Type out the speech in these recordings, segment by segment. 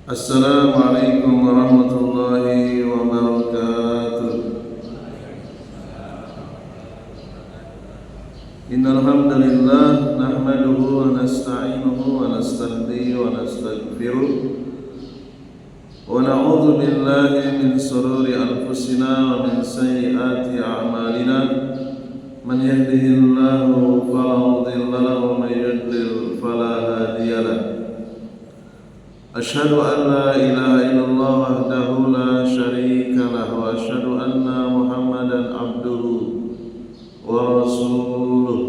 Assalamualaikum warahmatullahi wabarakatuh. Innal hamdalillah nahmaduhu wa nasta'inuhu wa nastahdihi wa nastaghfiruh wa na'udzu billahi min shururi anfusina wa min sayyiati a'malina. Man yahdihillahu fala mudilla lahu wa man yudlil fala hadiya lahu. Asyhadu an la ilaha illallah wahdahu la syarika lahu wa asyhadu anna Muhammadan abduhu wa rasuluh.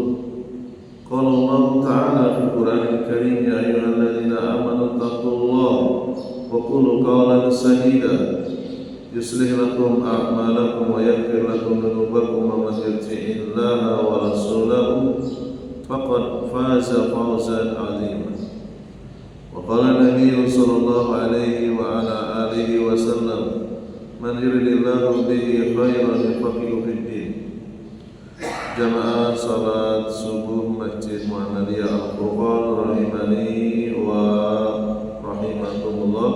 Qala Allah Ta'ala fil Qur'anil Karim, ya ayyuhalladzina amanu taqullaha wa qulu qawlan sadida yuslih lakum a'malakum wa yaghfir lakum dhunubakum wa man yuti'illaha wa rasulahu faqad faza fawzan 'azima. Qala Nabi sallallahu alaihi wa ala alihi wasallam, man yuridillahu bihi khairan yufaqihu fid din. Jamaah salat subuh Masjid Muhammadiyah Al-Furqan rahimani wa rahimakumullah.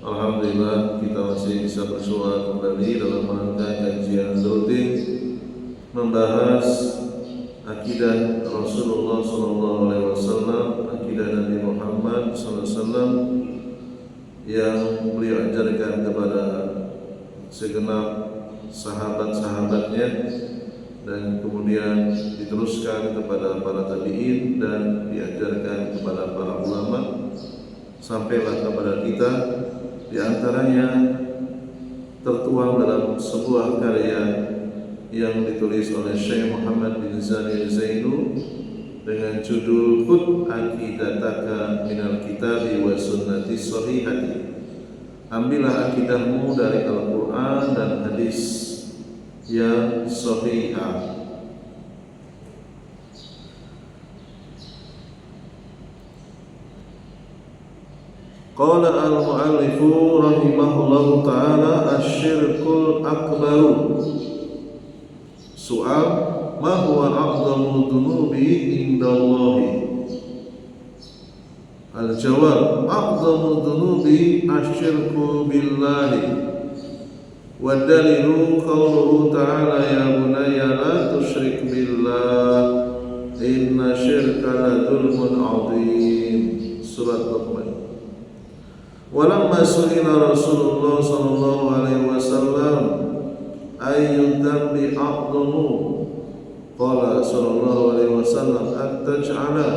Alhamdulillah kita masih bisa bersua kembali dalam rangka kajian rutin membahas akidah Rasulullah SAW, akidah Nabi Muhammad SAW yang beliau ajarkan kepada segenap sahabat-sahabatnya dan kemudian diteruskan kepada para tabi'in dan diajarkan kepada para ulama sampailah kepada kita. Di antaranya tertuang dalam sebuah karya yang ditulis oleh Syekh Muhammad bin Zani Zainu dengan judul Khudh Aqidataka Minal Kitabi wa Sunnati Sahihati. Ambillah akidahmu dari Al-Quran dan hadis yang sahihah. Qala al-mu'allifu rahimahullahu ta'ala asyirkul akbaru. Soal, ma huwa a'dhamu dhunubi indallahi? Al-jawab, a'dhamu dhunubi asyirku billahi. Wa dalilu qawluhu ta'ala, ya bunayya la tusyrik billah inna syirka la dzulmun 'adzim. Surat Luqman. Walamma su'ila Rasulullah sallallahu alaihi wasallam ayyud dzambi a'dhamu, qala sallallahu alaihi wasallam at-taj'ala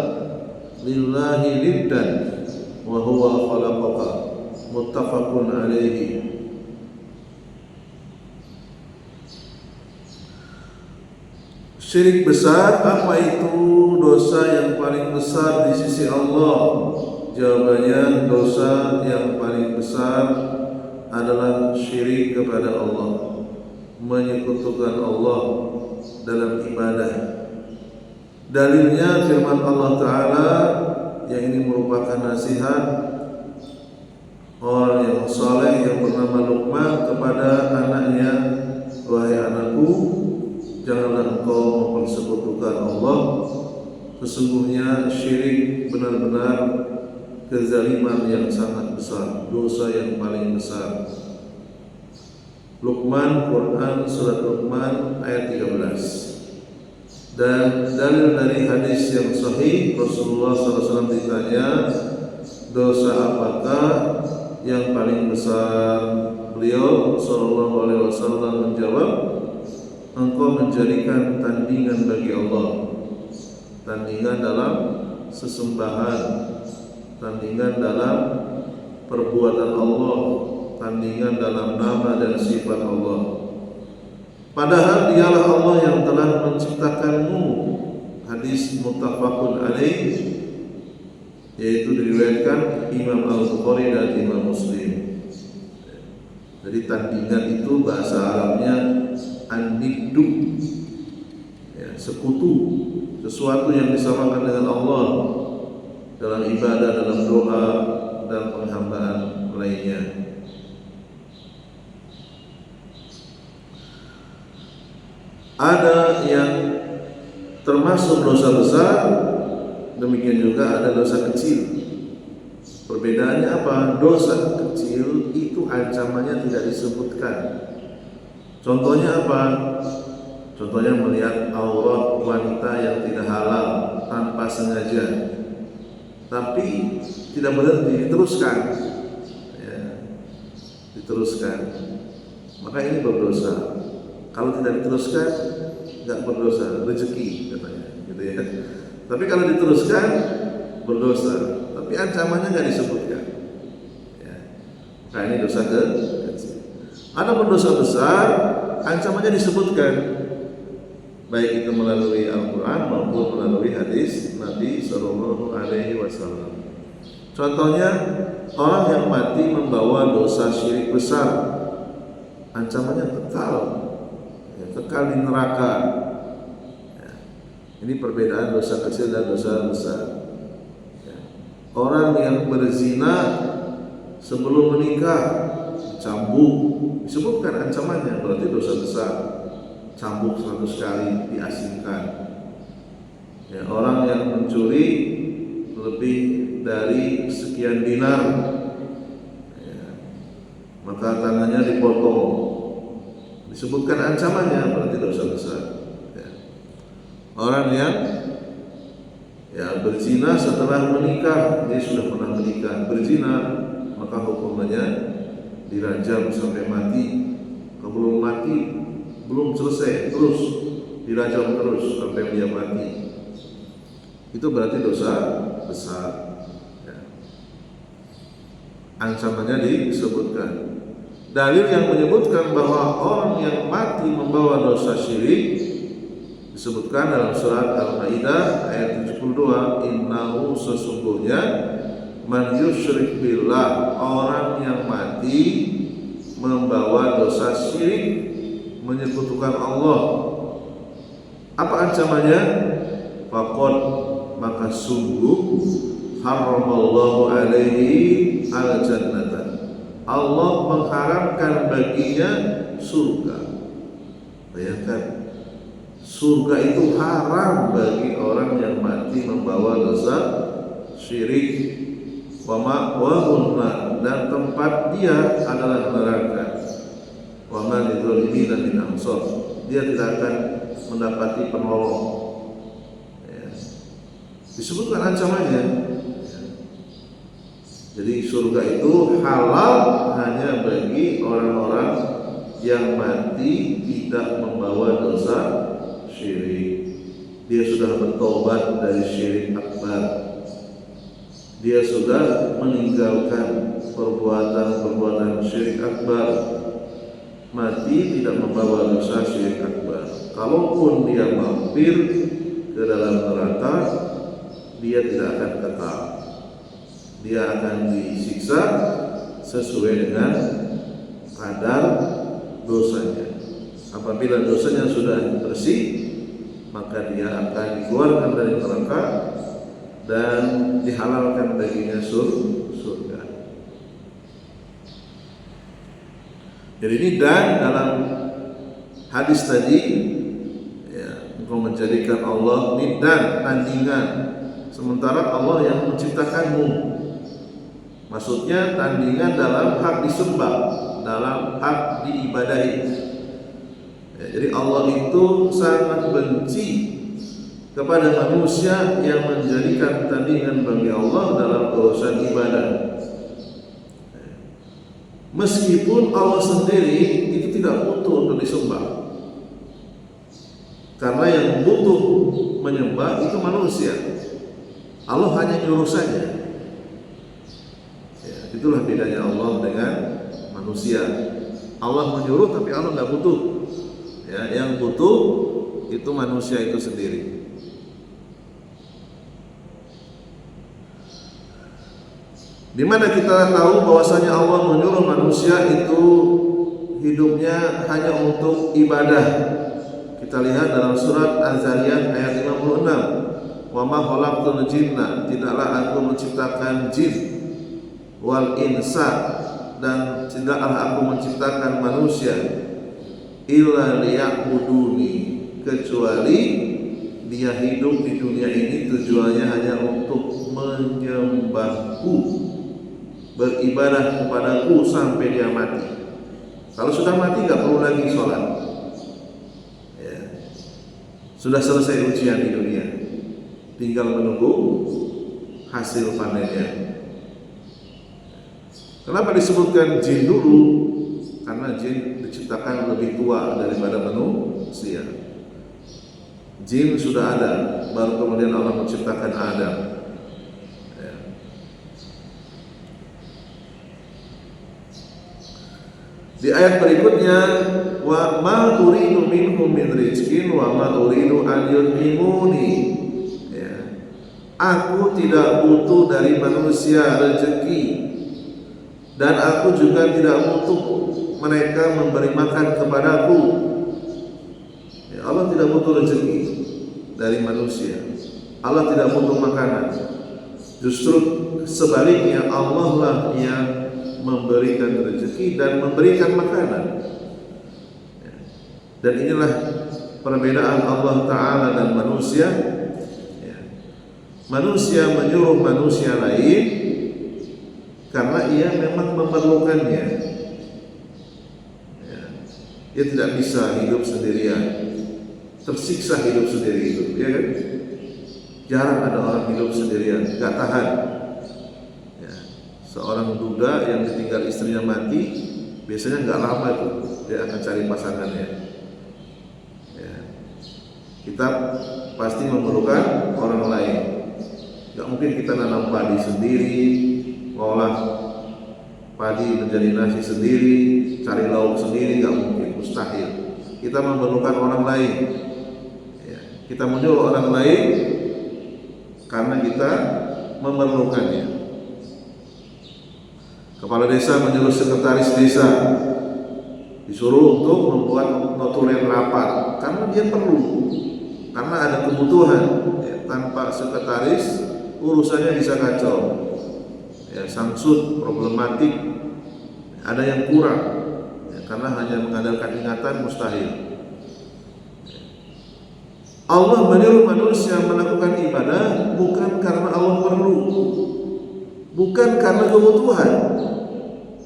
lillahi niddan wa huwa khalaqaka. Muttafaqun alaihi. Syirik besar, apa itu dosa yang paling besar di sisi Allah? Jawabannya, dosa yang paling besar adalah syirik kepada Allah, menyekutukan Allah dalam ibadah. Dalilnya firman Allah Ta'ala yang ini merupakan nasihat orang yang saleh yang bernama Luqman kepada anaknya, wahai anakku, janganlah engkau mempersekutukan Allah. Sesungguhnya syirik benar-benar kezaliman yang sangat besar, dosa yang paling besar. Luqman, Quran surat Luqman ayat 13. Dan dalil dari hadis yang sahih, Rasulullah SAW ditanya, dosa apakah yang paling besar? Beliau SAW menjawab, engkau menjadikan tandingan bagi Allah, tandingan dalam sesembahan, tandingan dalam perbuatan Allah, tandingan dalam nama dan sifat Allah. Padahal dialah Allah yang telah menciptakanmu. Hadis muttafaqun alaih, yaitu diriwayatkan Imam Al-Bukhari dan Imam Muslim. Jadi tandingan itu bahasa Arabnya an-niddu, ya, sekutu, sesuatu yang disamakan dengan Allah dalam ibadah, dalam doa dan penghambaan lainnya. Ada yang termasuk dosa besar, demikian juga ada dosa kecil. Perbedaannya apa? Dosa kecil itu ancamannya tidak disebutkan. Contohnya apa? Contohnya melihat aurat wanita yang tidak halal tanpa sengaja, tapi tidak berhenti, diteruskan, ya, diteruskan. Maka ini berdosa. Kalau tidak diteruskan, nggak berdosa, rezeki katanya, gitu ya. Tapi kalau diteruskan, berdosa. Tapi ancamannya nggak disebutkan. Ya. Nah ini dosa kecil. Ada dosa besar, ancamannya disebutkan, baik itu melalui Al-Quran maupun melalui hadis Nabi Sallallahu Alaihi Wasallam. Contohnya orang yang mati membawa dosa syirik besar, ancamannya kekal, ya, kekal di neraka. Ya. Ini perbedaan dosa kecil dan dosa besar. Ya. Orang yang berzina sebelum menikah, cambuk, disebutkan ancamannya, berarti dosa besar. Cambuk 100 kali, diasingkan. Ya, orang yang mencuri lebih dari sekian dinar, ya, maka tangannya dipotong, disebutkan ancamannya, berarti dosa besar. Ya. Orang yang berzina setelah menikah, dia sudah pernah menikah, berzina, maka hukumannya dirajam sampai mati. Kalau belum mati, belum selesai, terus dirajam terus sampai dia mati. Itu berarti dosa besar. Ya. Ancamannya disebutkan. Dalil yang menyebutkan bahwa orang yang mati membawa dosa syirik disebutkan dalam surat Al-Maidah ayat 72, innahu sesungguhnya man yusyrik billah, orang yang mati membawa dosa syirik, menyekutukan Allah. Apa ancamannya? Faqad, maka sungguh haramallahu alaihi al-jannata, Allah mengharamkan baginya surga. Bayangkan, surga itu haram bagi orang yang mati membawa dosa syirik. Wa ma'wahun nar, dan tempat dia adalah neraka. Wa ma lidzalimin min ansar, dia tidak akan mendapati penolong. Ya. Disebutkan ancamannya. Ya. Jadi surga itu halal hanya bagi orang-orang yang mati tidak membawa dosa syirik. Dia sudah bertobat dari syirik akbar. Dia sudah meninggalkan perbuatan-perbuatan syirik akbar. Mati tidak membawa dosa syirik akbar. Kalaupun dia mampir ke dalam neraka, dia tidak akan kekal. Dia akan disiksa sesuai dengan kadar dosanya. Apabila dosanya sudah bersih, maka dia akan dikeluarkan dari neraka dan dihalalkan baginya surga. Jadi ini dan dalam hadis tadi, ya, engkau menjadikan Allah niddan, tandingan, sementara Allah yang menciptakanmu. Maksudnya tandingan dalam hak disembah, dalam hak diibadahi. Ya, jadi Allah itu sangat benci kepada manusia yang menjadikan tandingan bagi Allah dalam urusan ibadah. Meskipun Allah sendiri itu tidak butuh untuk disembah, karena yang butuh menyembah itu manusia. Allah hanya nyuruh saja. Ya, itulah bedanya Allah dengan manusia. Allah menyuruh tapi Allah nggak butuh. Ya, yang butuh itu manusia itu sendiri. Di mana kita tahu bahwasanya Allah menyuruh manusia itu hidupnya hanya untuk ibadah. Kita lihat dalam surat Az-Zariyat ayat 56. Wa ma khalaqtul jinna, tidaklah aku menciptakan jin, wal insa, dan tidaklah aku menciptakan manusia, illa liya'buduni, kecuali dia hidup di dunia ini tujuannya hanya untuk menyembahku. beribadah kepadaku sampai dia mati. Kalau sudah mati nggak perlu lagi sholat, ya. Sudah selesai ujian di dunia, tinggal menunggu hasil panennya. Kenapa disebutkan jin dulu? Karena jin diciptakan lebih tua daripada manusia. Jin sudah ada, baru kemudian Allah menciptakan Adam. Di ayat berikutnya, wa ma uridu minhum min rizqin wa ma uridu an yut'imuni. Ya. Aku tidak butuh dari manusia rezeki, dan aku juga tidak butuh mereka memberi makan kepadaku. Ya, Allah tidak butuh rezeki dari manusia. Allah tidak butuh makanan. Justru sebaliknya, Allah lah yang memberikan rezeki dan memberikan makanan. Dan inilah perbedaan Allah Ta'ala dan manusia. Manusia menyuruh manusia lain karena ia memang memerlukannya. Dia tidak bisa hidup sendirian, tersiksa hidup sendiri itu, ya kan? Jarang ada orang hidup sendirian, gak tahan. Seorang duda yang ditinggal istrinya mati, biasanya nggak lama itu dia akan cari pasangannya. Ya. Kita pasti memerlukan orang lain. Nggak mungkin kita nanam padi sendiri, ngolah padi menjadi nasi sendiri, cari lauk sendiri, nggak mungkin, mustahil. Kita memerlukan orang lain. Ya. Kita menyuruh orang lain karena kita memerlukannya. Kepala desa menyuruh sekretaris desa, disuruh untuk membuat notulen rapat karena dia perlu, karena ada kebutuhan. Ya, tanpa sekretaris urusannya bisa kacau, ya, samsut, problematik, ada yang kurang, ya, karena hanya mengandalkan ingatan mustahil. Allah menyuruh manusia melakukan ibadah bukan karena Allah perlu, bukan karena kebutuhan.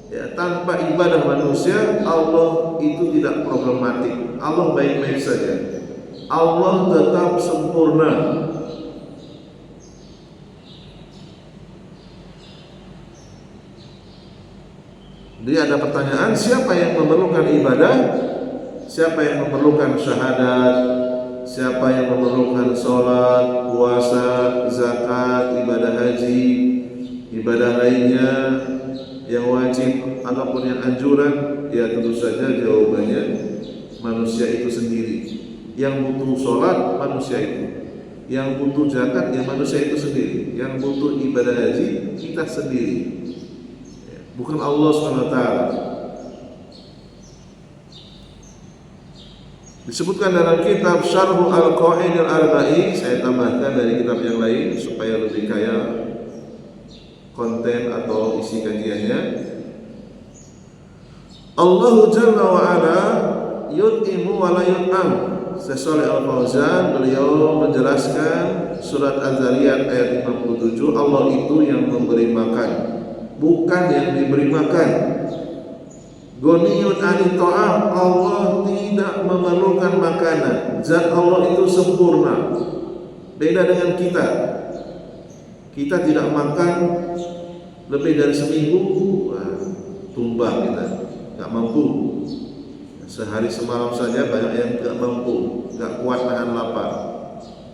Ya, tanpa ibadah manusia, Allah itu tidak problematik. Allah baik-baik saja. Allah tetap sempurna. Jadi ada pertanyaan, siapa yang memerlukan ibadah? Siapa yang memerlukan syahadat? Siapa yang memerlukan sholat, puasa, zakat, ibadah haji, ibadah lainnya yang wajib ataupun yang anjuran? Ya tentu saja jawabannya manusia itu sendiri. Yang butuh sholat manusia itu, yang butuh zakat ya manusia itu sendiri, yang butuh ibadah haji kita sendiri, bukan Allah SWT. Disebutkan dalam kitab Syarhul Al-Qawaidil Arba'i, saya tambahkan dari kitab yang lain supaya lebih kaya konten atau isi kajiannya. Allahu Jalla wa Ala yut'imu wa la yut'am. Syekh Shalih Al-Fauzan beliau menjelaskan surat Az-Zariyat ayat 57, Allah itu yang memberi makan, bukan yang diberi makan. Ghaniyun 'anit ta'am, Allah tidak memerlukan makanan. Zat Allah itu sempurna. Beda dengan kita. Kita tidak makan lebih dari seminggu, tumbang kita, nggak mampu. Sehari semalam saja banyak yang nggak mampu, nggak kuat nahan lapar.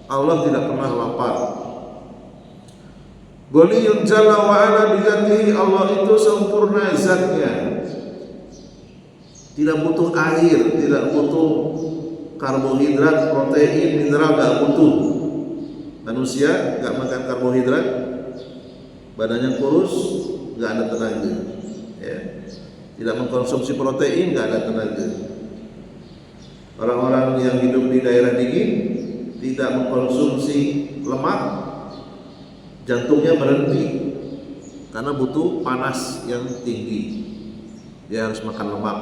Allah tidak pernah lapar. Ghaniyun jalla wa ala bidzatihi, Allah itu sempurna zatnya. Tidak butuh air, tidak butuh karbohidrat, protein, mineral, nggak butuh. Manusia nggak makan karbohidrat, badannya kurus, nggak ada tenaga. Ya. Tidak mengkonsumsi protein, nggak ada tenaga. Orang-orang yang hidup di daerah dingin tidak mengkonsumsi lemak, jantungnya berhenti karena butuh panas yang tinggi. Dia harus makan lemak.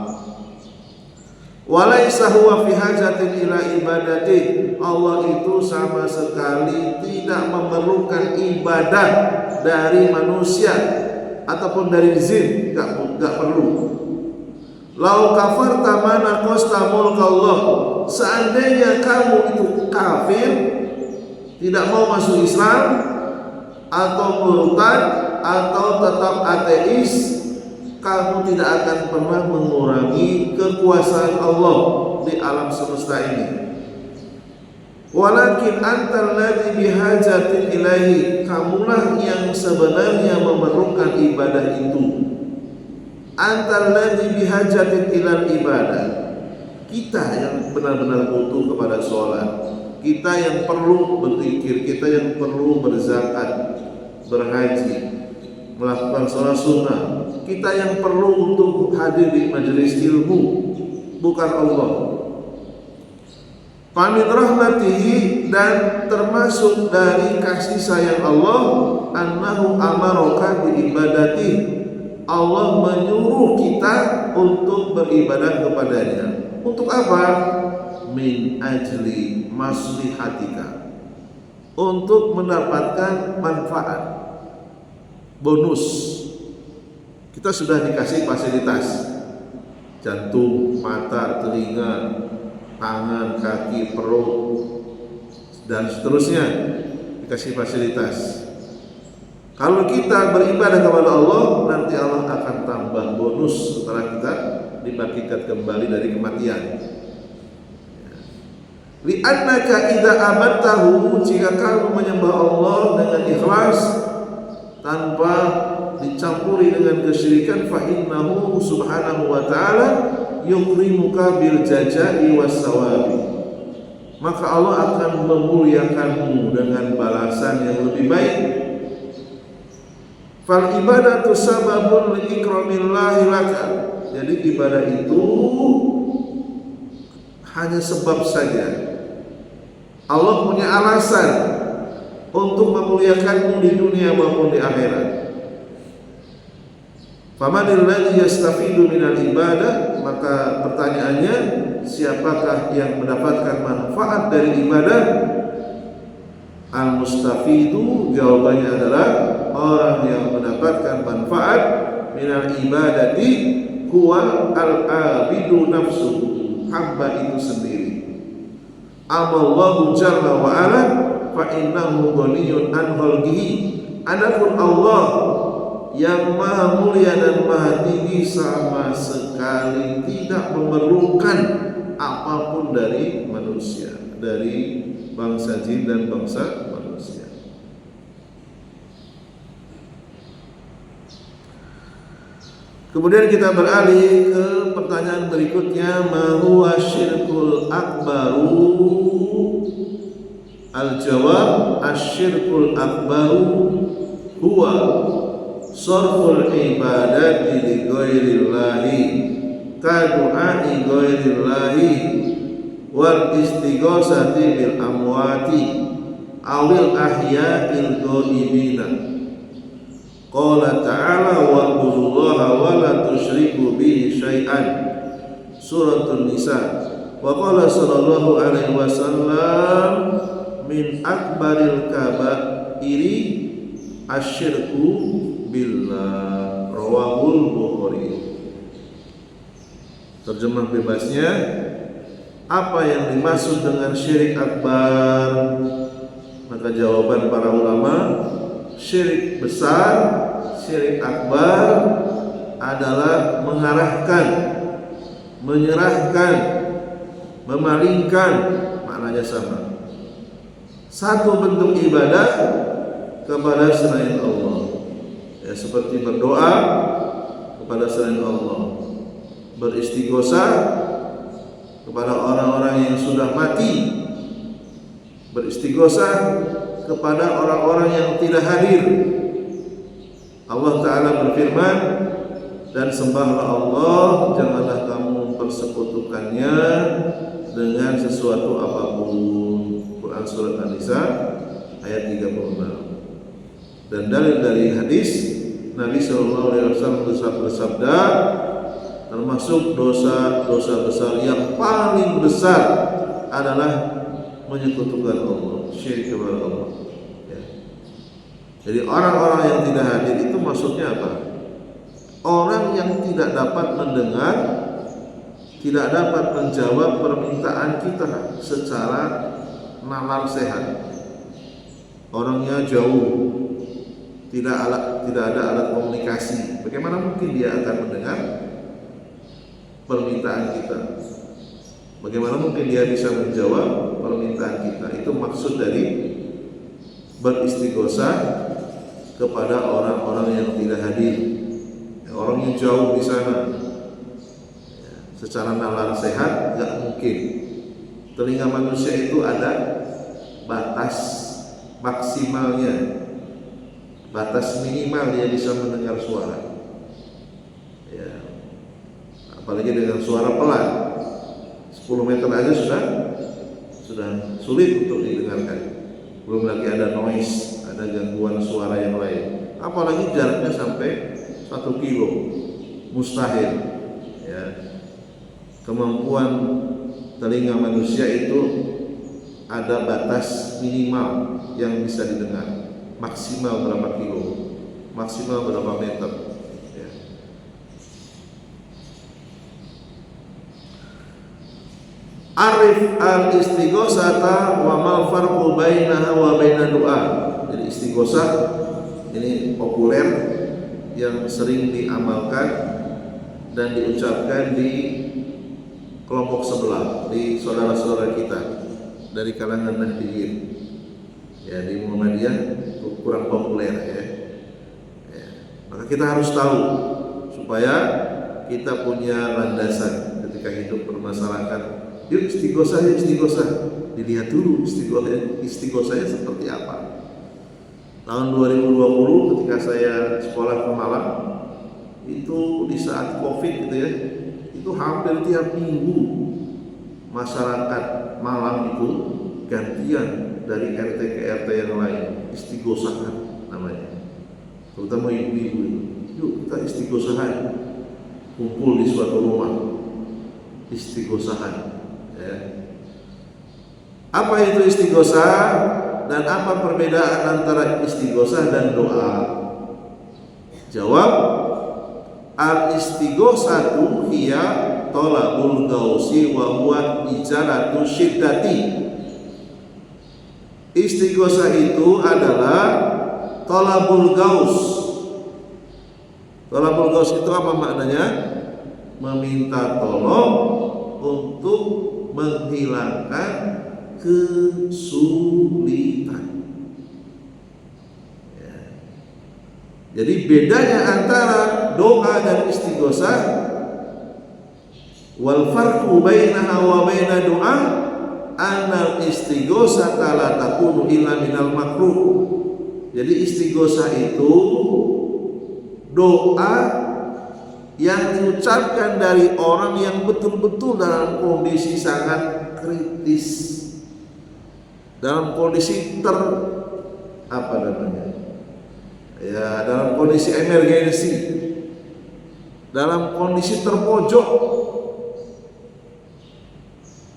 Walaisa huwa fi hajatin ila ibadati, Allah itu sama sekali tidak memerlukan ibadah dari manusia. ataupun dari jin, enggak perlu. Lau kafarta mana qasta mulkallah, seandainya kamu itu kafir, tidak mau masuk Islam, atau murtad, atau tetap ateis, kamu tidak akan pernah mengurangi kekuasaan Allah di alam semesta ini. Walakin antal ladzi bihajatin ilahi, kamulah yang sebenarnya memerlukan ibadah itu. Antal ladzi bihajatin ilal ibadah, kita yang benar-benar butuh kepada sholat, kita yang perlu berzikir, kita yang perlu berzakat, berhaji, melakukan sholat sunnah, kita yang perlu untuk hadir di majelis ilmu, bukan Allah. Famin rahmatihi, dan termasuk dari kasih sayang Allah, annahu amaraka bi ibadati, Allah menyuruh kita untuk beribadah kepadanya. Untuk apa? Min ajli maslihatika, untuk mendapatkan manfaat, bonus. Kita sudah dikasih fasilitas, jantung, mata, telinga, tangan, kaki, perut, dan seterusnya, dikasih fasilitas. Kalau kita beribadah kepada Allah, nanti Allah akan tambah bonus setelah kita dibangkitkan kembali dari kematian. Li'annaka idza abadtahu, jika kamu menyembah Allah dengan ikhlas tanpa dicampuri dengan kesyirikan, fa innahu subhanahu wa ta'ala yukrimuka bil jazaa'i was sawabi, maka Allah akan memuliakanmu dengan balasan yang lebih baik. Fal ibadatu sababun li ikramillahi laka, jadi ibadah itu hanya sebab saja. Allah punya alasan untuk memuliakanmu di dunia maupun di akhirat. Famanil ladzi yastafidu minal ibadah, maka pertanyaannya, siapakah yang mendapatkan manfaat dari ibadah? Al-mustafidu, jawabannya adalah orang yang mendapatkan manfaat minal ibadati huwa al-abidu nafsuhu, hamba itu sendiri. Amallahu jalla wa ala fa innahu ghaniyun an khalqihi, adapun Allah yang maha mulia dan maha tinggi sama sekali tidak memerlukan apapun dari manusia, dari bangsa jin dan bangsa manusia. Kemudian kita beralih ke pertanyaan berikutnya, ma huwa syirkul akbaru? Al-jawab, asyirkul akbaru huwa sarful ibadati li ghairillahi ka du'ai ghairillahi wal istighosati bil amwati awil ahya'il ghaibina. Qala ta'ala wa'budullaha wa la tusyriku bihi syai'an, Suratul Nisa. Wa qala sallallahu alaihi wasallam, min akbaril kabairi asyirku billah, rawahul Bukhari. Terjemah bebasnya, apa yang dimaksud dengan syirik akbar? Maka jawaban para ulama, syirik besar, syirik akbar adalah mengarahkan, menyerahkan, memalingkan, maknanya sama. Satu bentuk ibadah kepada selain Allah, ya, seperti berdoa kepada selain Allah, beristighosah kepada orang-orang yang sudah mati, beristighosah kepada orang-orang yang tidak hadir. Allah Ta'ala berfirman, dan sembahlah Allah, janganlah kamu mempersekutukannya dengan sesuatu apapun. Quran Surat An-Nisa ayat 36. Dan dalil dari hadis, Nabi SAW bersabda, termasuk dosa-dosa besar yang paling besar adalah menyekutukan Allah, syirik kepada Allah. Ya. Jadi orang-orang yang tidak hadir itu maksudnya apa? orang yang tidak dapat mendengar, tidak dapat menjawab permintaan kita secara nalar sehat. Orangnya jauh, tidak ada alat komunikasi. Bagaimana mungkin dia akan mendengar permintaan kita? Bagaimana mungkin dia bisa menjawab permintaan kita? Itu maksud dari beristighosah kepada orang-orang yang tidak hadir, orang yang jauh di sana. Secara nalar sehat nggak mungkin. Telinga manusia itu ada batas maksimalnya, batas minimal dia bisa mendengar suara. Ya, apalagi dengan suara pelan, 10 meter aja sudah sulit untuk didengarkan. Belum lagi ada noise, ada gangguan suara yang lain. Apalagi jaraknya sampai 1 kilo, mustahil. Ya, kemampuan telinga manusia itu ada batas minimal yang bisa didengar. Maksimal berapa kilo, maksimal berapa meter. Ya. Arif al-istighosata wa mal farqu bainaha wa baina doa. Jadi istighosah ini populer yang sering diamalkan dan diucapkan di kelompok sebelah, di saudara-saudara kita dari kalangan Nahdiyin. Ya, di Muhammadiyah kurang populer ya. Maka kita harus tahu supaya kita punya landasan ketika hidup bermasyarakat. Yuk istighosah, dilihat dulu istighosahnya seperti apa. Tahun 2020 ketika saya sekolah ke Malang, itu di saat Covid gitu ya, itu hampir tiap minggu masyarakat Malang itu gantian dari RT ke RT yang lain istighosahan namanya, terutama ibu-ibu itu. Yuk kita istighosahan, kumpul di suatu rumah istighosahan. Ya. Apa itu istighosah dan apa perbedaan antara istighosah dan doa? Jawab, al-istighosatu hiya talabul gausi wa huwa ijaratu syiddati. Istighosah itu adalah talabul gaus. Talabul gaus itu apa maknanya? Meminta tolong untuk menghilangkan kesulitan. Ya. Jadi bedanya antara doa dan istighosah, wal farqu bainaha wa baina doa anal istighosata la takunu illa minal makruh. Jadi istighosah itu doa yang diucapkan dari orang yang betul-betul dalam kondisi sangat kritis, dalam kondisi dalam kondisi emergensi, dalam kondisi terpojok.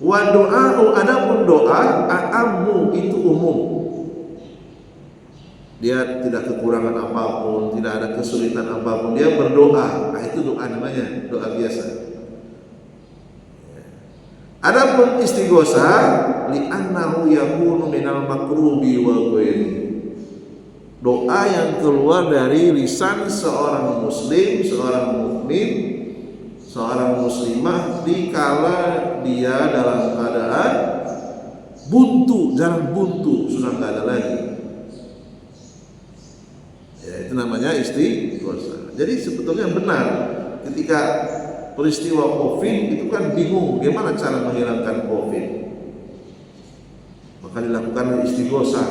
Wa doa, adapun doa a'ammu itu umum. Dia tidak kekurangan apapun, tidak ada kesulitan apapun, dia berdoa. Nah, itu doa namanya, doa biasa. Adapun istighosah li'annahu yakunu minal makrubi wa ghairi. Doa yang keluar dari lisan seorang muslim, seorang mukmin, seorang muslimah dikala dia dalam keadaan buntu, jalan buntu, sudah tidak ada lagi. Ya, itu namanya istighosah. Jadi sebetulnya benar ketika peristiwa Covid itu kan bingung bagaimana cara menghilangkan Covid, maka dilakukan istighosah.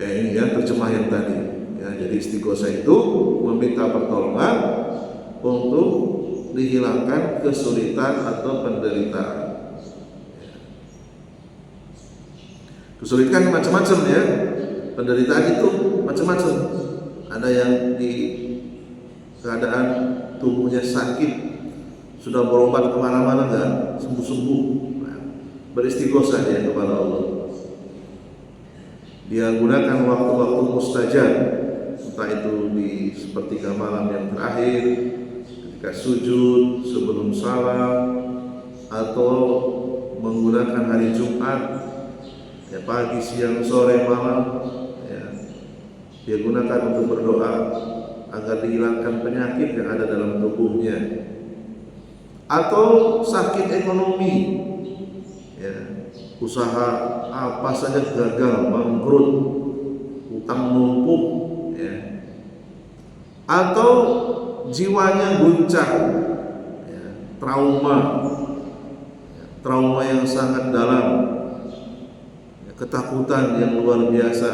Ya, ini ya terjemah yang tadi. Ya, jadi istighosah itu meminta pertolongan untuk dihilangkan kesulitan atau penderitaan. Kesulitan macam-macam ya, penderitaan itu macam-macam. Ada yang di keadaan tubuhnya sakit, sudah berobat kemana-mana nggak sembuh-sembuh, nah, beristighosah dia kepada Allah. Dia gunakan waktu-waktu mustajab, entah itu di sepertiga malam yang terakhir, ketika sujud, sebelum salam, atau menggunakan hari Jumat, ya, pagi, siang, sore, malam, ya, dia gunakan untuk berdoa agar dihilangkan penyakit yang ada dalam tubuhnya, atau sakit ekonomi, ya, usaha apa saja gagal, bangkrut, utang numpuk, ya, atau jiwanya guncang, ya, trauma yang sangat dalam, ya, ketakutan yang luar biasa.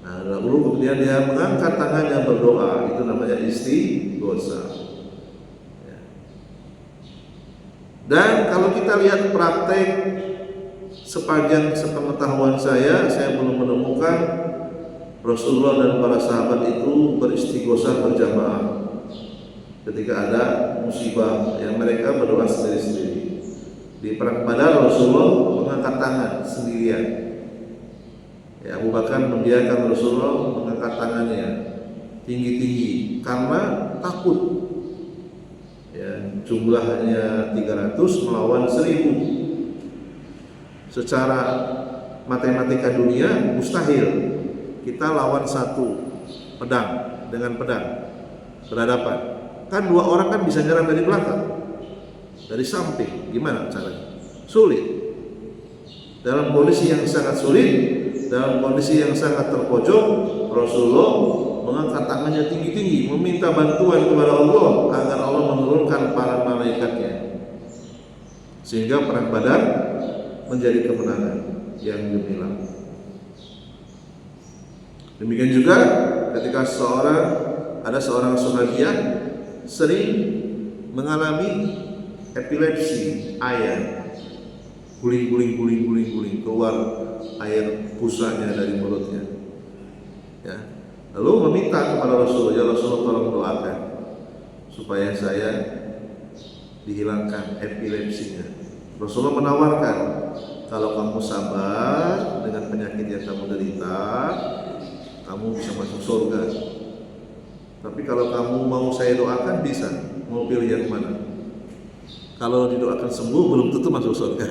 Nah, lalu kemudian dia mengangkat tangannya berdoa, itu namanya istighosa. Ya. Dan kalau kita lihat praktek sepanjang sepengetahuan saya belum menemukan Rasulullah dan para sahabat itu beristighosa berjamaah ketika ada musibah yang mereka berdoa sendiri-sendiri. Di perang Badar Rasulullah mengangkat tangan sendirian. Ya, Abu Bakar membiarkan Rasulullah mengangkat tangannya tinggi-tinggi karena takut. Ya, jumlahnya 300 melawan 1000. Secara matematika dunia mustahil kita lawan satu pedang dengan pedang berhadapan. Kan dua orang kan bisa nyerang dari belakang, dari samping, gimana caranya? Sulit. Dalam kondisi yang sangat sulit, dalam kondisi yang sangat terpojok, Rasulullah mengangkat tangannya tinggi-tinggi, meminta bantuan kepada Allah agar Allah menurunkan para malaikatnya, sehingga perang Badar menjadi kemenangan yang gemilang. Demikian juga ketika ada seorang sahabiah sering mengalami epilepsi, air guling keluar air busanya dari mulutnya, ya. Lalu meminta kepada Rasulullah, ya Rasulullah, tolong doakan supaya saya dihilangkan epilepsinya. Rasulullah menawarkan, kalau kamu sabar dengan penyakit yang kamu derita, kamu bisa masuk surga. Tapi kalau kamu mau saya doakan, bisa. Mau pilih yang mana? Kalau didoakan sembuh, belum tentu masuk surga.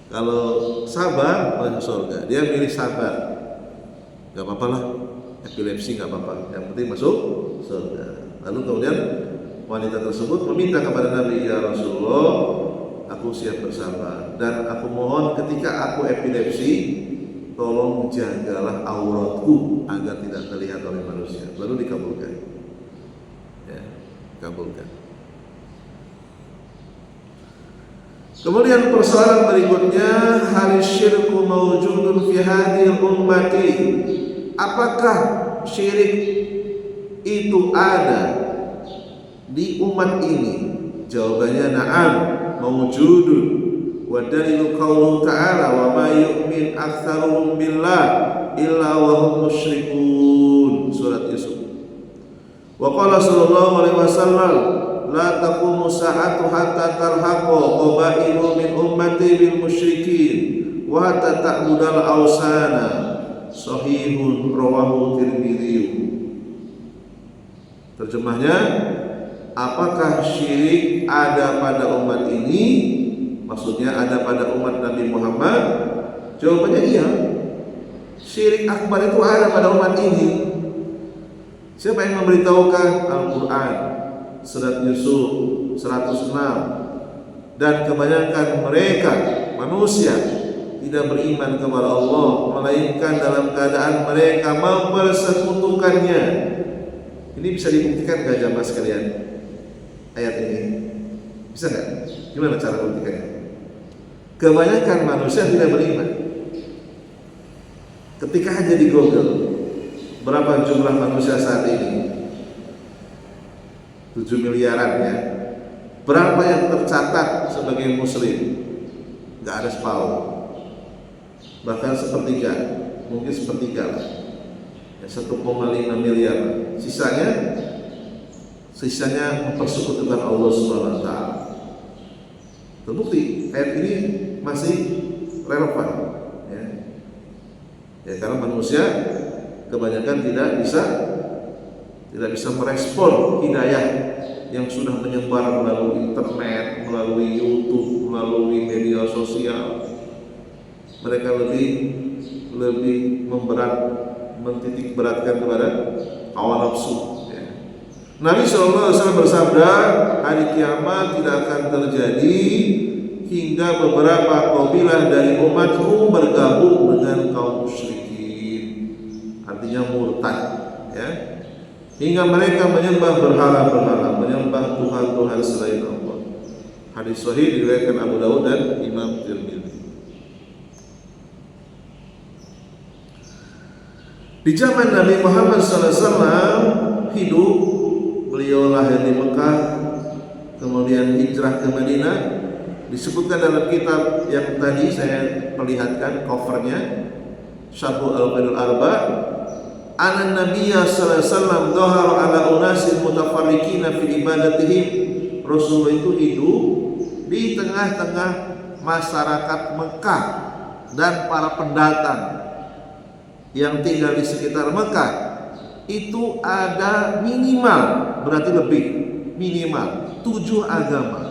Kalau sabar, masuk surga. Dia pilih sabar. Gak apa-apa lah, epilepsi gak apa-apa. Yang penting masuk surga. Lalu kemudian wanita tersebut meminta kepada Nabi, ya Rasulullah, aku siap bersabar. Dan aku mohon ketika aku epilepsi, tolong jagalah auratku agar tidak terlihat oleh manusia. Lalu dikabulkan. Ya, dikabulkan. Kemudian persoalan berikutnya, hal syirku mawjudun fi hadhil ummati. Apakah syirik itu ada di umat ini? Jawabannya na'am, mawjudun. Wa dalilu qauluhu ta'ala, wa ma yu'min aktsaruhum billah illa wa hum musyrikun. Surat Yusuf. Wa qala sallallahu alaihi wasallam, la taqumu sa'atu hatta tarhaqa qabailu min ummati bil musyrikin wa hatta ta'budal awsana. Sahihun rawahu Tirmidzi. Terjemahnya, apakah syirik ada pada umat ini? Maksudnya ada pada umat Nabi Muhammad? Jawabannya iya. Syirik akbar itu ada pada umat ini. Siapa yang memberitahukan? Al-Quran, Surat Yusuf 106. Dan kebanyakan mereka manusia tidak beriman kepada Allah, melainkan dalam keadaan mereka mempersekutukannya. Ini bisa dibuktikan gak jamaah sekalian? Ayat ini bisa gak? Gimana cara membuktikannya? Kebanyakan manusia tidak beriman. Ketika aja di Google, berapa jumlah manusia saat ini? 7 miliaran ya. Berapa yang tercatat sebagai muslim? Gak ada separuh. Bahkan sepertiga, mungkin sepertiga lah. Ya, 1,5 miliar. Sisanya mempersekutukan Allah Subhanahu wa taala. Terbukti ayat ini masih relevan, ya. Ya, karena manusia kebanyakan tidak bisa merespon hidayah yang sudah menyebar melalui internet, melalui YouTube, melalui media sosial. Mereka lebih mentitik beratkan kepada hawa nafsu. Ya. Nabi SAW bersabda, hari kiamat tidak akan terjadi hingga beberapa kabilah dari umatku bergabung dengan kaum musyrikin, artinya murtad, ya. Hingga mereka menyembah berhala-berhala, menyembah Tuhan-Tuhan selain Allah. Hadis sahih diriwayatkan Abu Dawud dan Imam Tirmidzi. Di zaman Nabi Muhammad SAW hidup, beliau lahir di Mekah, kemudian hijrah ke Madinah. Disebutkan dalam kitab yang tadi saya perlihatkan covernya, Syarhul Al-Qaidul Arba, Anan Nabiyya sallallahu alaihi wasallam dhahara ala unasin mutafarriqina fi ibadatihim. Rasulullah itu hidup di tengah-tengah masyarakat Mekah dan para pendatang yang tinggal di sekitar Mekah. Itu ada minimal, berarti lebih, minimal 7 agama.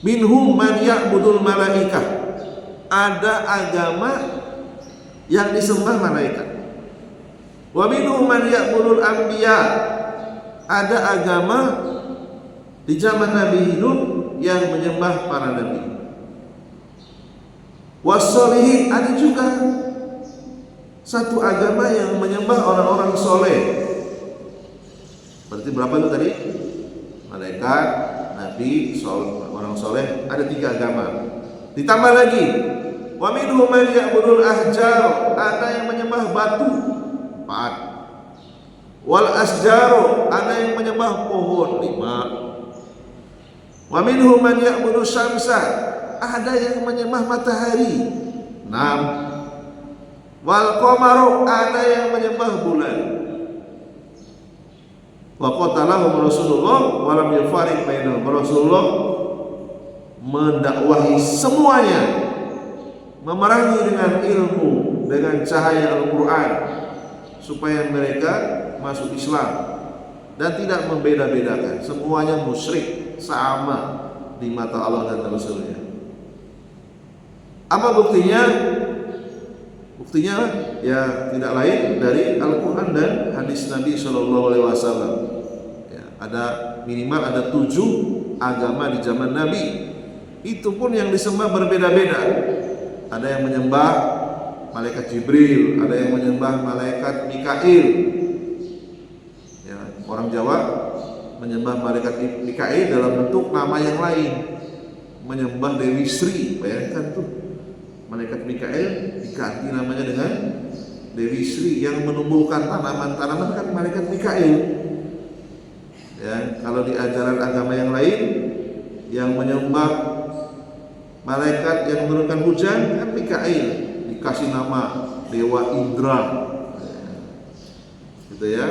Minhum man ya'budul malaikah. Ada agama yang disembah malaikat. Wa minhum man ya'budul anbiya. Ada agama di zaman Nabi hidup yang menyembah para nabi. Wassolihin, ada juga satu agama yang menyembah orang-orang soleh. Berarti berapa itu tadi? Malaikat, nabi, orang soleh, ada 3 agama. Ditambah lagi, wa minhum man ya'budul ahjar, ada yang menyembah batu, 4. Wal asjaru, ada yang menyembah pohon, 5. Wa minhum man ya'budu syamsa, ada yang menyembah matahari, 6. Wal qamaru, ada yang menyembah bulan. Wa qatalahum Rasulullah wa lam yufariq bainahum. Rasulullah mendakwahi semuanya, memerangi dengan ilmu, dengan cahaya Al-Quran, supaya mereka masuk Islam dan tidak membeda-bedakan. Semuanya musyrik, sama di mata Allah dan Rasulnya. Apa buktinya? Buktinya ya tidak lain dari Al-Quran dan hadis Nabi SAW. Ya, ada minimal ada 7 agama di zaman Nabi. Itu pun yang disembah berbeda-beda. Ada yang menyembah malaikat Jibril, ada yang menyembah malaikat Mikail. Ya, orang Jawa menyembah malaikat Mikail dalam bentuk nama yang lain, menyembah Dewi Sri. Bayangkan tuh, malaikat Mikail diganti namanya dengan Dewi Sri. Yang menumbuhkan tanaman-tanaman kan malaikat Mikail. Ya, kalau di ajaran agama yang lain yang menyembah malaikat yang menurunkan hujan kan Mikail, dikasih nama Dewa Indra, gitu ya.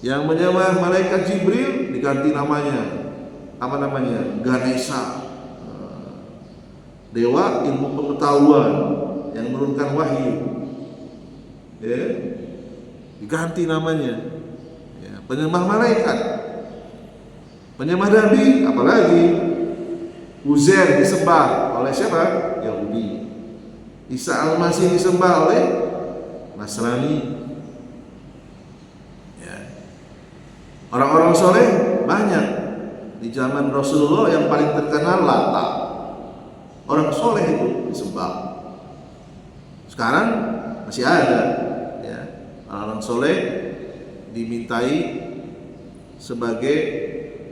Yang menyembah malaikat Jibril diganti namanya, apa namanya? Ganesha, Dewa ilmu pengetahuan yang menurunkan wahyu, ya, diganti namanya. Ya, penyembah malaikat, penyembah nabi, apalagi Uzair disembah oleh siapa? Yahudi. Isa Al-Masih disembah oleh Nasrani. Ya. Orang-orang soleh banyak. Di zaman Rasulullah yang paling terkenal Lata. Orang soleh itu disembah. Sekarang masih ada. Ya. Orang soleh dimintai sebagai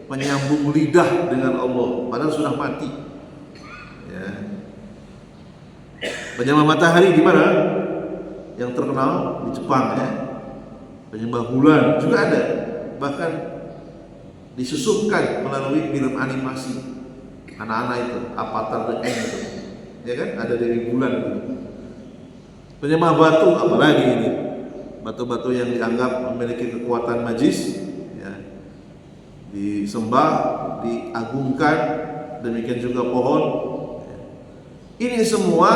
penyambung lidah dengan Allah, padahal sudah mati. Ya. Penyembah matahari di mana? Yang terkenal di Jepang, ya. Penyembah bulan juga ada, bahkan disusupkan melalui film animasi anak-anak itu, Avatar The End itu, ya kan? Ada dari bulan itu. Penyembah batu, apalagi ini? Batu-batu yang dianggap memiliki kekuatan magis, disembah, diagungkan, demikian juga pohon. Ini semua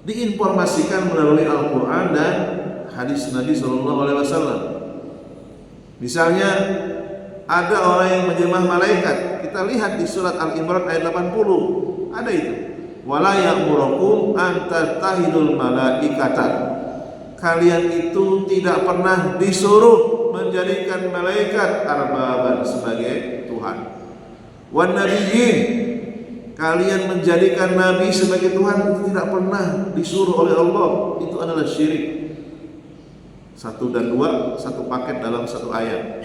diinformasikan melalui Al-Quran dan hadis Nabi SAW. Misalnya ada orang yang menjamah malaikat. Kita lihat di surat Al-Imran ayat 80, ada itu. Wala ya'murukum an tattahidul malaikata. Kalian itu tidak pernah disuruh menjadikan malaikat arbaban sebagai Tuhan. Wan nabiyyin, kalian menjadikan nabi sebagai Tuhan itu tidak pernah disuruh oleh Allah. Itu adalah syirik. 1 dan 2 satu paket dalam satu ayat.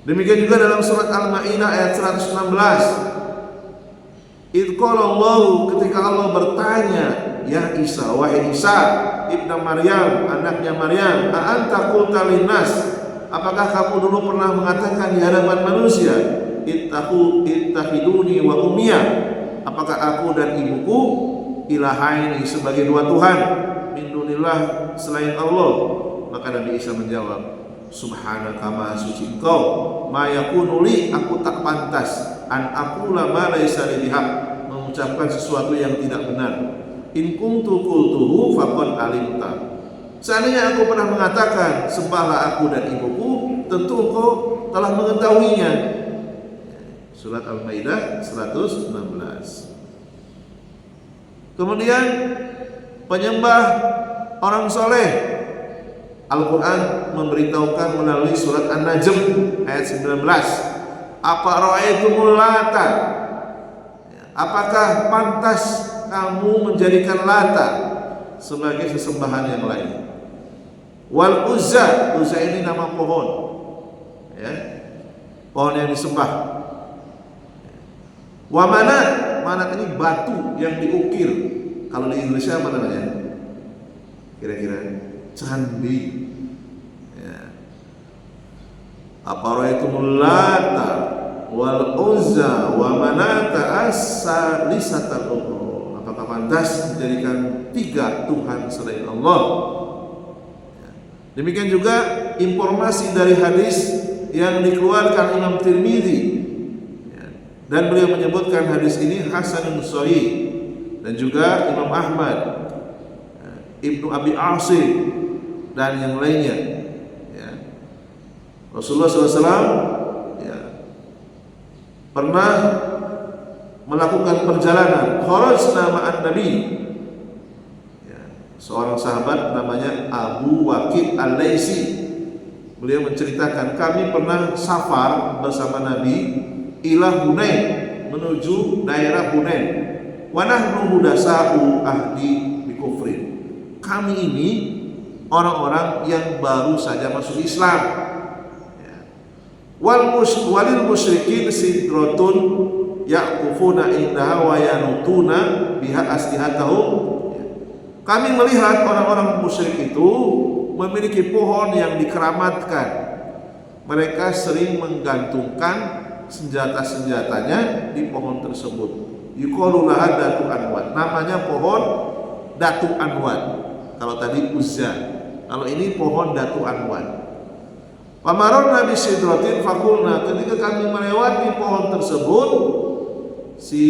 Demikian juga dalam surat Al-Maidah ayat 116. Idz qala Allah, ketika Allah bertanya, ya Isa, wahai Isa ibnu Maryam, anaknya Maryam, a anta qulta linnas, apakah kamu dulu pernah mengatakan di hadapan manusia, ittahiduni wa ummiya, apakah aku dan ibuku ilahaini sebagai dua Tuhan min dunillah selain Allah? Maka Nabi Isa menjawab, subhanaka ma suci engkau, ma yakunu li, aku tak pantas, an aqula ma laisa li bihaq, mengucapkan sesuatu yang tidak benar. In kuntu qultuhu faqad alimta, seandainya aku pernah mengatakan sembahlah aku dan ibuku, tentu engkau telah mengetahuinya. Surat Al-Maidah 116. Kemudian penyembah orang soleh, Al-Quran memberitahukan melalui surat An-Najm ayat 19. Apa ra'aitumul Lata, apakah pantas kamu menjadikan Lata sebagai sesembahan yang lain? Wal Uzza, Uzza ini nama pohon, ya, pohon yang disembah. Wa Manat, Manat ini batu yang diukir. Kalau di Indonesia apa namanya? Kira-kira candi. Ya. Aparaitumul Lata wal Uzza wa Manata as-salisatal ukhra. Apakah pantas menjadikan 3 Tuhan selain Allah? Ya. Demikian juga informasi dari hadis yang dikeluarkan Imam Tirmidzi, ya, dan beliau menyebutkan hadis ini hasanun shahih, dan juga Imam Ahmad, ya, Ibnu Abi Asim dan yang lainnya, ya. Rasulullah SAW, ya, pernah melakukan perjalanan, kharajna ma'an Nabi, ya, seorang sahabat namanya Abu Waqid Al-Laisi, beliau menceritakan, kami pernah safar bersama Nabi ila Hunain, menuju daerah Hunain, wa nahnu hudasa'u ahdi bi kufrin, kami ini orang-orang yang baru saja masuk Islam, ya. Walil musyrikin sidratun yaqufuna indaha wa yanutuna biha aslihatahum, ya. Kami melihat orang-orang musyrik itu memiliki pohon yang dikeramatkan. Mereka sering menggantungkan senjata-senjatanya di pohon tersebut. Yuqalu laha Datu Anwat, namanya pohon Datu Anwat. Kalau tadi Uzza, kalau ini pohon Datu Anwat. Pamaronna bi sidratin faqulna, ketika kami melewati pohon tersebut, si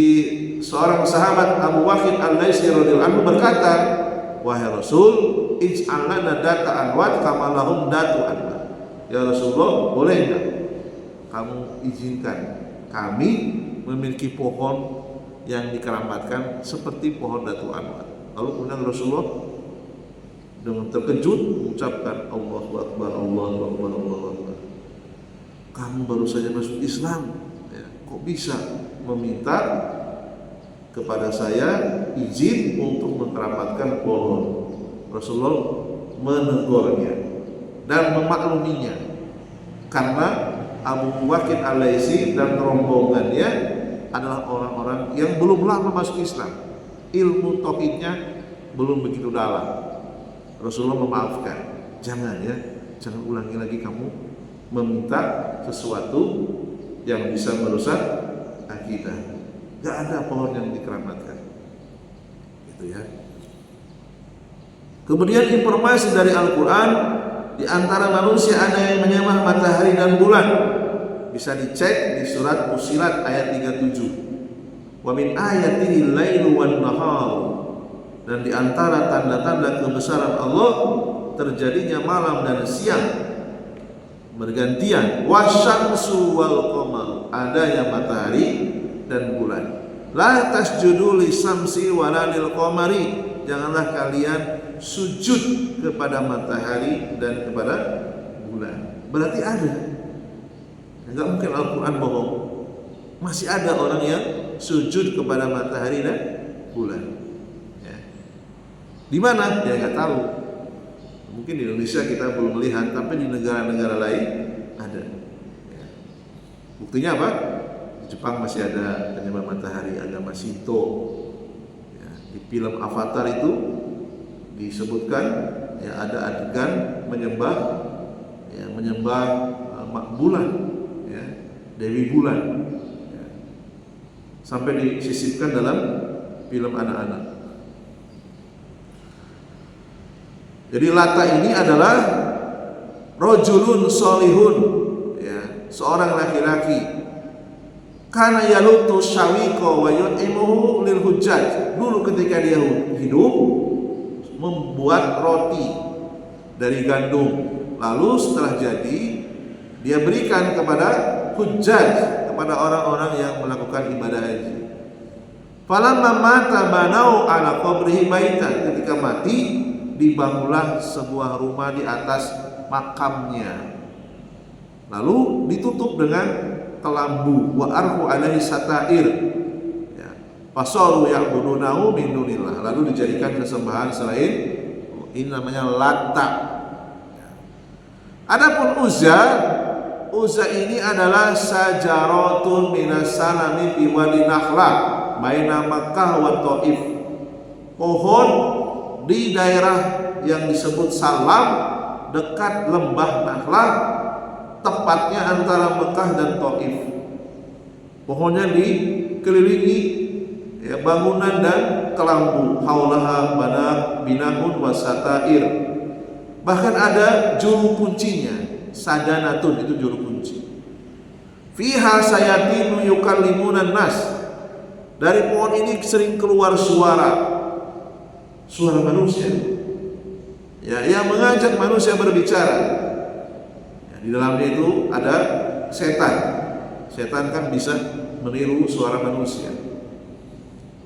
seorang sahabat Abu Waqid Al-Laisi radhiyallahu anhu berkata, wahai Rasul, ij'al lana Data Anwat kama lahum Datu Anwat. Ya Rasulullah, boleh enggak kamu izinkan kami memiliki pohon yang dikeramatkan seperti pohon Datu Anwat? Lalu kemudian Rasulullah dengan terkejut mengucapkan, Allahu Akbar, Allahu Akbar, Allahu Akbar. Kamu baru saja masuk Islam, ya, kok bisa meminta kepada saya izin untuk mengkeramatkan pohon? Rasulullah menegurnya dan memakluminya, karena Abu Waqid Al-Laisi dan rombongannya adalah orang-orang yang belum lama masuk Islam, ilmu tauhidnya belum begitu dalam. Rasulullah memaafkan, jangan ulangi lagi kamu meminta sesuatu yang bisa merusak akidah. Gak ada pohon yang dikeramatkan, gitu ya. Kemudian informasi dari Al-Quran, di antara manusia ada yang menyembah matahari dan bulan. Bisa dicek di surat Fussilat ayat 37. Wa min ayatihi al-lailu wan nahar. Dan di antara tanda-tanda kebesaran Allah terjadinya malam dan siang bergantian. Wasyamsu wal qamar, adanya matahari dan bulan. La tasjudu lisamsi wala lil qamari, janganlah kalian sujud kepada matahari dan kepada bulan. Berarti ada. Enggak mungkin Al-Quran bohong. Masih ada orang yang sujud kepada matahari dan bulan. Ya. Di mana? Ya nggak tahu. Mungkin di Indonesia kita belum melihat, tapi di negara-negara lain ada. Ya. Buktinya apa? Di Jepang masih ada penyembah matahari, agama Shinto. Ya. Di film Avatar itu disebutkan ya ada adegan menyembah bulan, ya, Dewi Bulan, ya. Sampai disisipkan dalam film anak-anak. Jadi Lata ini adalah rojulun solihun, ya, seorang laki-laki. Karena yalutu syawiko wa yut'imuhu lil hujjaj. Dulu ketika dia hidup membuat roti dari gandum. Lalu setelah jadi dia berikan kepada hujjaj, kepada orang-orang yang melakukan ibadah haji. Falamma mata banau ala qabrihi baitan. Ketika mati dibangunlah sebuah rumah di atas makamnya. Lalu ditutup dengan kelambu, wa arhu alaihi satair. Ya. Fasaru ya'budunahu min dunillah. Lalu dijadikan sesembahan selain ini namanya Lata. Adapun Uzza ini adalah sajaratun minas sanami fi wadi Nakhla baina Makkah wa Thaif. Pohon di daerah yang disebut Salam dekat lembah Nakhla, tepatnya antara Mekah dan Thaif. Pohonnya dikelilingi ya, bangunan dan kelambu. Haulaha binahun wasatair. Bahkan ada juru kuncinya, sadanatun, itu juru kunci. Fiha sayatinu yukallimunan nas. Dari pohon ini sering keluar suara manusia, ya, yang mengajak manusia berbicara. Ya, di dalamnya itu ada setan. Setan kan bisa meniru suara manusia.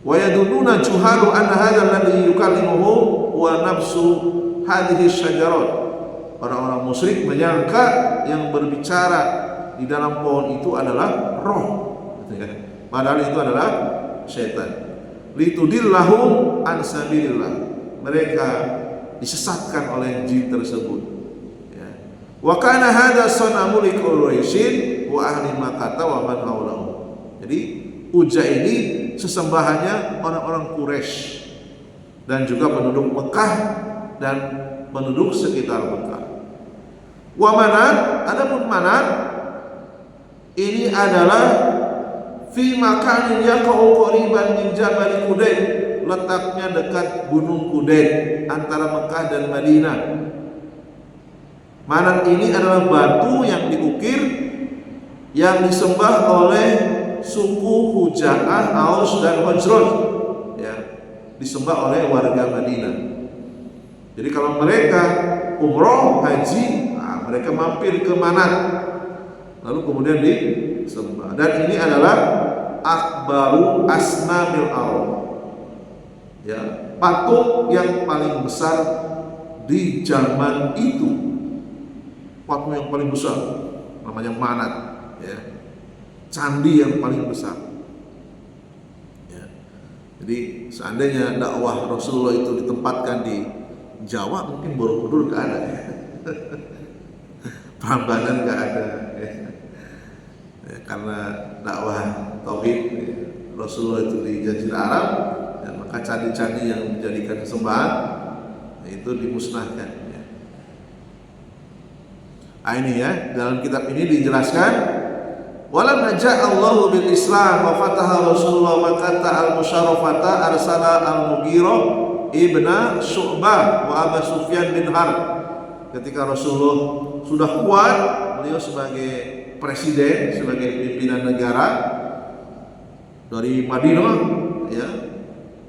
Wa yadununa juhalu anna hadzal ladzi yukallimuhu wa nafsu hadhihi syajarat. Orang-orang musyrik menyangka yang berbicara di dalam pohon itu adalah roh, padahal itu adalah setan. Litudillahum an sabilillah, mereka disesatkan oleh jin tersebut. Ya. Wa kana hadza sanamu li Quraisyin wa ahli Makkah wa man haulahu. Jadi Uzza ini sesembahannya orang-orang Quraisy dan juga penduduk Mekah dan penduduk sekitar Mekah. Wa Manat, adapun Manat ini adalah fi makanin yaqa'u qariban min Jabal Qudayd, letaknya dekat Gunung Qudayd antara Mekah dan Madinah. Manat ini adalah batu yang diukir yang disembah oleh suku Huja'ah, Aus dan Khazraj, ya, disembah oleh warga Madinah. Jadi kalau mereka umroh, haji, nah, mereka mampir ke Manat, lalu kemudian disembah. Dan ini adalah akbaru asnamil arab, ya, patung yang paling besar di zaman itu. Patung yang paling besar namanya Manat, ya, candi yang paling besar. Ya. Jadi seandainya dakwah Rasulullah itu ditempatkan di Jawa, mungkin Borobudur nggak ada, ya. Prambanan nggak ada, ya. Ya, karena dakwah tauhid, ya, Rasulullah itu di Jazirah Arab, ya, maka candi-candi yang menjadikan sembahan itu dimusnahkan. Ya. Nah, ini ya, dalam kitab ini dijelaskan, walam naja Allahu bil Islam wa fataha Rasulullah Makkah al-musyarrafata arsala al-Mughirah Ibna Syu'bah wa Abu Sufyan bin Harb. Ketika Rasulullah sudah kuat, beliau sebagai presiden, sebagai pimpinan negara dari Madinah, ya,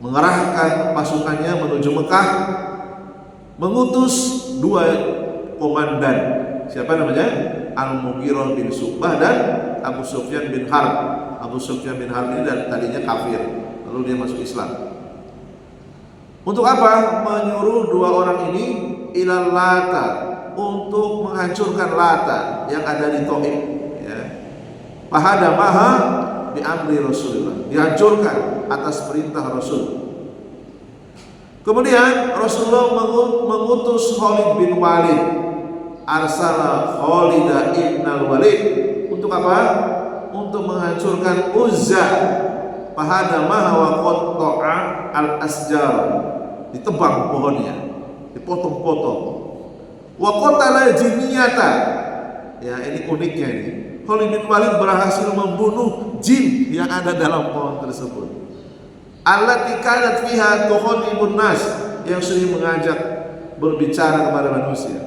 mengerahkan pasukannya menuju Mekah, mengutus 2 komandan. Siapa namanya? Al-Mughirah bin Syu'bah dan Abu Sufyan bin Harb. Abu Sufyan bin Harb ini tadinya kafir, lalu dia masuk Islam. Untuk apa? Menyuruh 2 orang ini ilal Lata, untuk menghancurkan Lata yang ada di Thaif, ya. Fahadamaha bi amri Rasulullah, dihancurkan atas perintah Rasul. Kemudian Rasulullah mengutus Khalid bin Walid, arsala Khalid ibn al-Walid, untuk apa? Untuk menghancurkan Uzza. Fahadamaha wa qatta'a al-asjar, ditebang pohonnya, dipotong-potong. Wa qatala jinniyata, ya ini uniknya ini. Khalid bin Walid berhasil membunuh jin yang ada dalam pohon tersebut. Allati kanat fiha tukhadibun nas, yang sering mengajak berbicara kepada manusia.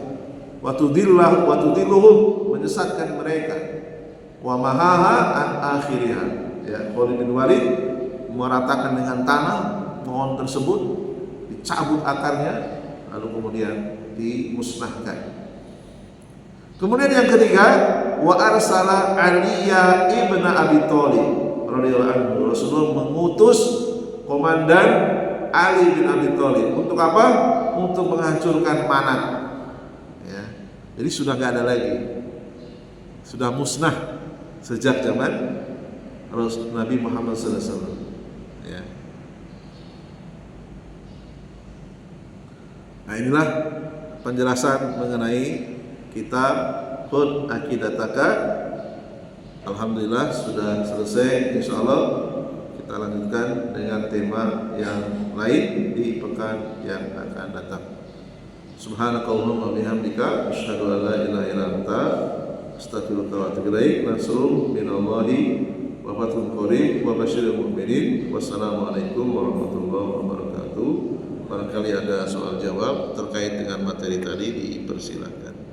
Wa tudilluhum, menyesatkan mereka. Wa mahaha an akhiriha, ya, Khalid bin Walid meratakan dengan tanah pohon tersebut, dicabut akarnya, lalu kemudian dimusnahkan. Kemudian yang ketiga, wa arsala Aliya ibn Abi Thalib radhiyallahu anhu. Rasulullah mengutus komandan Ali bin Abi Thalib untuk apa? Untuk menghancurkan Manat. Ya. Jadi sudah nggak ada lagi, sudah musnah sejak zaman Nabi Muhammad SAW. Ya. Nah, inilah penjelasan mengenai kitab Khudh Aqidataka. Alhamdulillah sudah selesai. Insyaallah kita lanjutkan dengan tema yang lain di pekan yang akan datang. Subhanakallahumma bihamdika asyhadu an la ilaha illa anta astaghfiruka wa atubu ilaik. Nasrun minallahi wa fathun qarib wa basyiril mu'minin. Wassalamualaikum warahmatullahi wabarakatuh. Barangkali ada soal jawab terkait dengan materi tadi, dipersilakan.